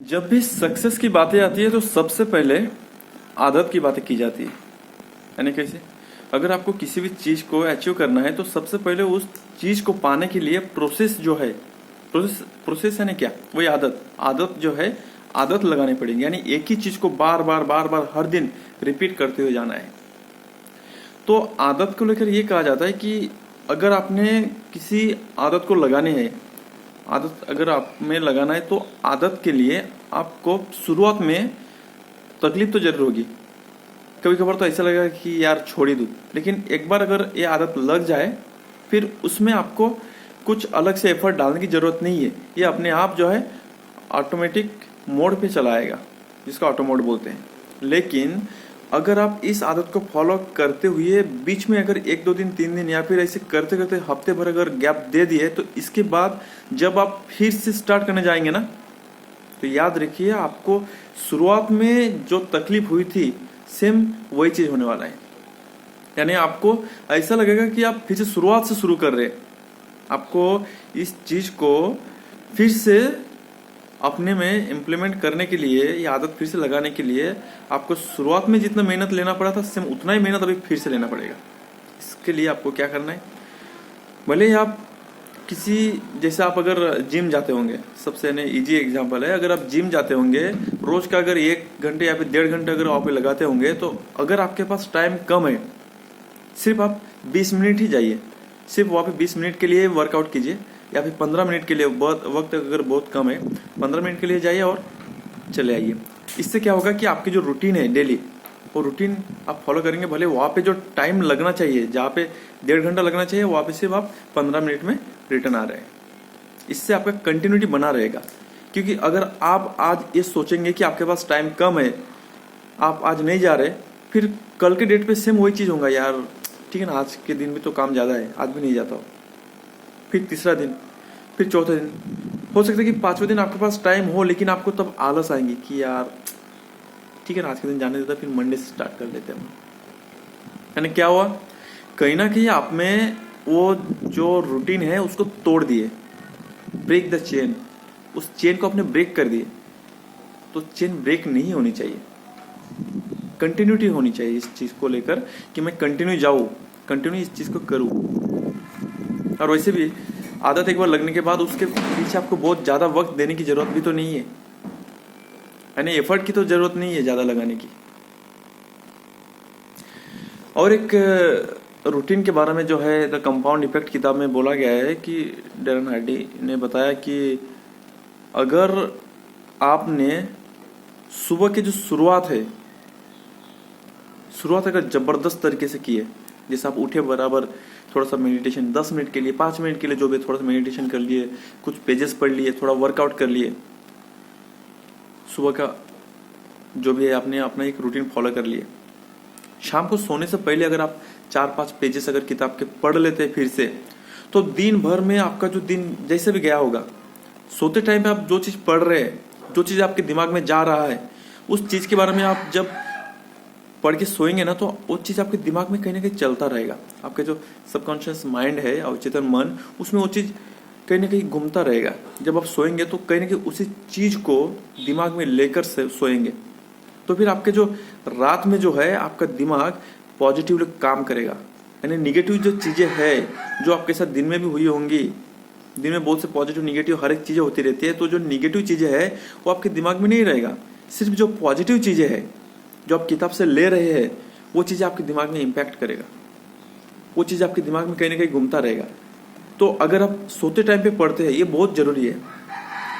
जब भी सक्सेस की बातें आती है तो सबसे पहले आदत की बातें की जाती है। यानी कैसे? अगर आपको किसी भी चीज को अचीव करना है तो सबसे पहले उस चीज को पाने के लिए प्रोसेस जो है, प्रोसेस है ना, क्या वही आदत जो है, आदत लगानी पड़ेगी। यानी एक ही चीज को बार बार हर दिन रिपीट करते हुए जाना है। तो आदत को लेकर ये कहा जाता है कि अगर आपने किसी आदत को लगानी है, आदत अगर आप में लगाना है तो आदत के लिए आपको शुरुआत में तकलीफ तो जरूर होगी। कभी कभार तो ऐसा लगेगा कि यार छोड़ ही दूं, लेकिन एक बार अगर ये आदत लग जाए फिर उसमें आपको कुछ अलग से एफर्ट डालने की जरूरत नहीं है। ये अपने आप जो है ऑटोमेटिक मोड पे चला आएगा, जिसका ऑटो मोड बोलते हैं। लेकिन अगर आप इस आदत को फॉलो करते हुए बीच में अगर 1 2 दिन 3 दिन या फिर ऐसे करते करते हफ्ते भर अगर गैप दे दिए तो इसके बाद जब आप फिर से स्टार्ट करने जाएंगे ना, तो याद रखिए आपको शुरुआत में जो तकलीफ हुई थी सेम वही चीज होने वाला है। यानी आपको ऐसा लगेगा कि आप फिर से शुरुआत से शुरू कर रहे हैं। आपको इस चीज को फिर से अपने में इम्प्लीमेंट करने के लिए, ये आदत फिर से लगाने के लिए आपको शुरुआत में जितना मेहनत लेना पड़ा था सेम उतना ही मेहनत अभी फिर से लेना पड़ेगा। इसके लिए आपको क्या करना है, भले ही आप जैसे आप अगर जिम जाते होंगे, सबसे इजी एग्जांपल है, अगर आप जिम जाते होंगे रोज का अगर 1 घंटे या फिर 1.5 घंटे अगर आप लगाते होंगे, तो अगर आपके पास टाइम कम है, सिर्फ आप 20 मिनट ही जाइए, सिर्फ वहाँ पे 20 मिनट के लिए वर्कआउट कीजिए, या फिर 15 मिनट के लिए, वक्त अगर बहुत कम है 15 मिनट के लिए जाइए और चले आइए। इससे क्या होगा कि आपकी जो रूटीन है डेली, वो रूटीन आप फॉलो करेंगे। भले वहाँ पे जो टाइम लगना चाहिए, जहाँ पे 1.5 घंटा लगना चाहिए, वहाँ पे सिर्फ आप 15 मिनट में रिटर्न आ रहे हैं। इससे आपका कंटिन्यूटी बना रहेगा। क्योंकि अगर आप आज ये सोचेंगे कि आपके पास टाइम कम है, आप आज नहीं जा रहे, फिर कल के डेट पे सेम वही चीज होगा, यार ठीक है ना, आज के दिन भी तो काम ज्यादा है, आज भी नहीं जाता हूँ। फिर तीसरा दिन, फिर चौथा दिन, हो सकता है कि 5वें दिन आपके पास टाइम हो, लेकिन आपको तब आलस आएंगी कि यार ठीक है ना, आज के दिन जाने देता, फिर मंडे से स्टार्ट कर लेते हैं। यानी क्या हुआ, कहीं ना कहीं आप में वो जो रूटीन है उसको तोड़ दिए, ब्रेक द चेन, उस चेन को आपने ब्रेक कर दिए। तो चेन ब्रेक नहीं होनी चाहिए, कंटिन्यूटी होनी चाहिए इस चीज को लेकर कि मैं कंटिन्यू जाऊं, कंटिन्यू इस चीज को करूं। और वैसे भी आदत एक बार लगने के बाद उसके पीछे आपको बहुत ज्यादा वक्त देने की जरूरत भी तो नहीं है, यानी एफर्ट की तो जरूरत नहीं है ज्यादा लगाने की। और एक रूटीन के बारे में जो है द कंपाउंड इफेक्ट किताब में बोला गया है कि डैरन हार्डी ने बताया कि अगर आपने सुबह की जो शुरुआत अगर जबरदस्त तरीके से की है, जैसे आप उठे बराबर थोड़ा सा मेडिटेशन 10 मिनट के लिए, 5 मिनट के लिए, जो भी थोड़ा सा मेडिटेशन कर लिए, कुछ पेजेस पढ़ लिए, थोड़ा वर्कआउट कर लिए, सुबह का जो भी है आपने अपना एक रूटीन फॉलो कर लिए। शाम को सोने से पहले अगर आप 4-5 पेजेस अगर किताब के पढ़ लेते हैं फिर से, तो दिन भर में आपका जो दिन जैसे भी गया होगा, सोते टाइम पे आप जो चीज पढ़ रहे हैं, जो चीज आपके दिमाग में जा रहा है, उस चीज के बारे में आप जब पढ़ के सोएंगे ना, तो वो चीज आपके दिमाग में कहीं ना कहीं चलता रहेगा। आपके जो सबकॉन्शियस माइंड है, अवचेतन मन, उसमें वो चीज कहीं ना कहीं घूमता रहेगा। जब आप सोएंगे तो कहीं ना कहीं उसी चीज को दिमाग में लेकर सोएंगे, तो फिर आपके जो रात में जो है आपका दिमाग पॉजिटिवली काम करेगा। यानी निगेटिव जो चीजें है जो आपके साथ दिन में भी हुई होंगी, दिन में बहुत से पॉजिटिव निगेटिव हर एक चीजें होती रहती है, तो जो निगेटिव चीजें है वो आपके दिमाग में नहीं रहेगा। सिर्फ जो पॉजिटिव चीजें है जो आप किताब से ले रहे हैं, वो चीजें आपके दिमाग में इंपैक्ट करेगा, वो चीज आपके दिमाग में कहीं ना कहीं घूमता रहेगा। तो अगर आप सोते टाइम पे पढ़ते हैं, ये बहुत जरूरी है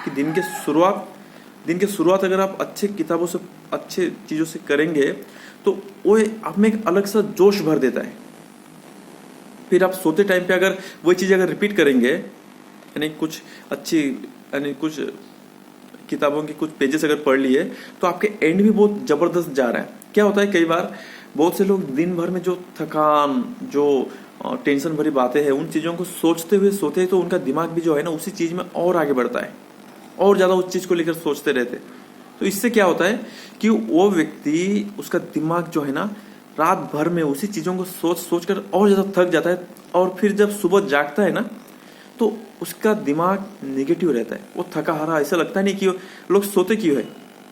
कि दिन के शुरुआत अगर आप अच्छे किताबों से, अच्छे चीजों से करेंगे तो वो आप में एक अलग सा जोश भर देता है। फिर आप सोते टाइम पे अगर वही चीज अगर रिपीट करेंगे, यानी कुछ अच्छी, यानी कुछ किताबों की कुछ पेजेस अगर पढ़ लिए, तो आपके एंड भी बहुत जबरदस्त जा रहा है। क्या होता है, कई बार बहुत से लोग दिन भर में जो थकान, जो टेंशन भरी बातें हैं, उन चीजों को सोचते हुए सोते हैं, तो उनका दिमाग भी जो है ना उसी चीज में और आगे बढ़ता है, और ज्यादा उस चीज को लेकर सोचते रहते। तो इससे क्या होता है कि वो व्यक्ति, उसका दिमाग जो है ना रात भर में उसी चीजों को सोच कर और ज्यादा थक जाता है, और फिर जब सुबह जागता है ना, तो उसका दिमाग नेगेटिव रहता है, वो थका हारा, ऐसा लगता नहीं कि वो लोग सोते क्यों है,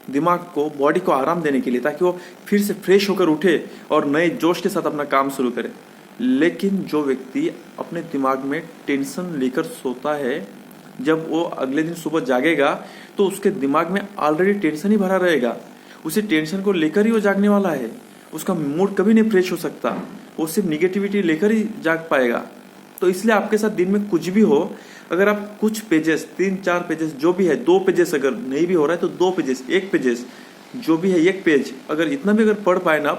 दिमाग को, बॉडी को आराम देने के लिए, ताकि वो फिर से फ्रेश होकर उठे और नए जोश के साथ अपना काम शुरू करे। लेकिन जो व्यक्ति अपने दिमाग में टेंशन लेकर सोता है, जब वो अगले दिन सुबह जागेगा तो उसके दिमाग में ऑलरेडी टेंशन ही भरा रहेगा, उसी टेंशन को लेकर ही वो जागने वाला है, उसका मूड कभी नहीं फ्रेश हो सकता, वो सिर्फ निगेटिविटी लेकर ही जाग पाएगा। तो इसलिए आपके साथ दिन में कुछ भी हो, अगर आप कुछ पेजेस, 3-4 पेजेस जो भी है, 2 पेजेस अगर नहीं भी हो रहा है तो 2 पेजेस, 1 पेजेस जो भी है, 1 पेज अगर इतना भी अगर पढ़ पाए ना,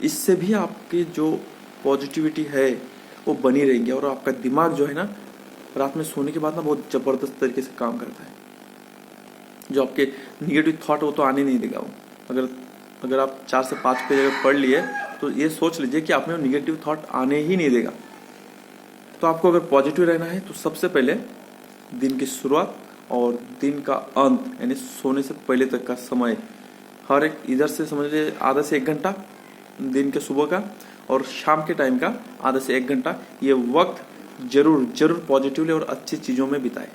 इससे भी आपकी जो पॉजिटिविटी है वो बनी रहेंगी और आपका दिमाग जो है ना रात में सोने के बाद ना बहुत जबरदस्त तरीके से काम करता है। जो आपके निगेटिव थॉट वो तो आने नहीं देगा वो। अगर आप 4 से 5 पेज अगर पढ़ लिए तो ये सोच लीजिए कि आप में निगेटिव थॉट आने ही नहीं देगा। तो आपको अगर पॉजिटिव रहना है तो सबसे पहले दिन की शुरुआत और दिन का अंत, यानी सोने से पहले तक का समय, हर एक इधर से समझ लीजिए आधा से 1 घंटा दिन के सुबह का और शाम के टाइम का आधा से 1 घंटा, ये वक्त जरूर पॉजिटिवली और अच्छी चीज़ों में बिताए।